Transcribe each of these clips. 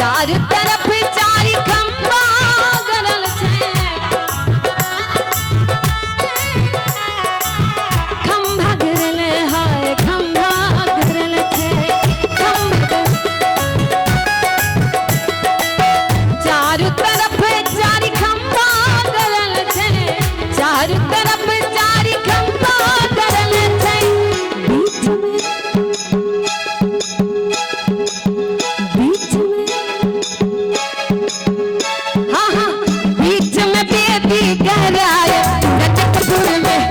चार तरफ चार खंबा गरल छे खंबा गरल हाय खंबा गरल छे चार तरफ चार खंबा गरल छे चार तरफ चार खंबा गरल छे बीच में हाँ हाँ बीच में बेदी गराया जनकपुर में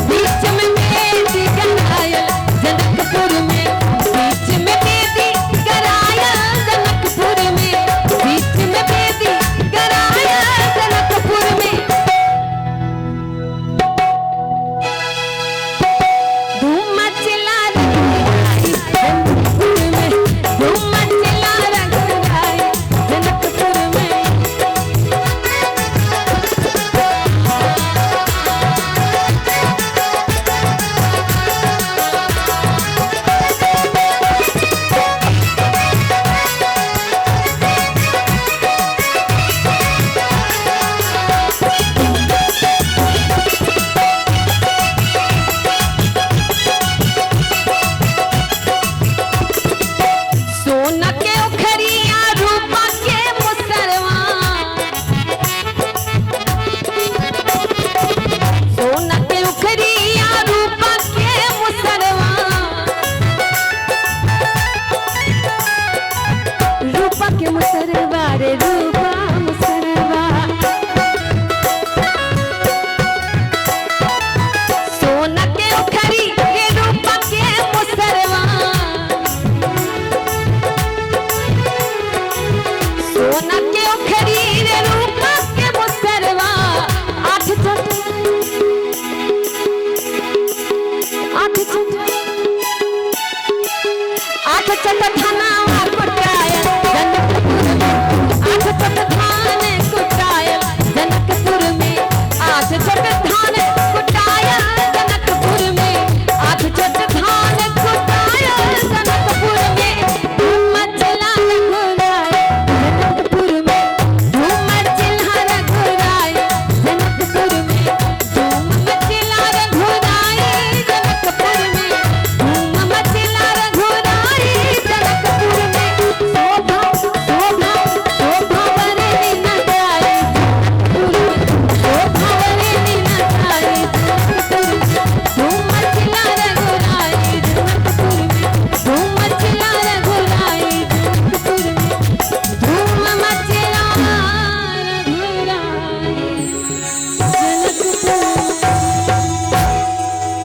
बीच में बेदी गराया जनकपुर में बीच में बेदी गराया जनकपुर में बीच में बेदी गराया जनकपुर में धूम मचला रंगाई जनकपुर में धूम मचला रंगाई जनकपुर में सोना के उखरिया रूपा के मुसरवा सोना के उखरिया रूपा के मुसरवा रूपा के मुसरवा रे रूपा मुसरवा सोना के उखरी के रूपा के मुसरवा सोना के उखरी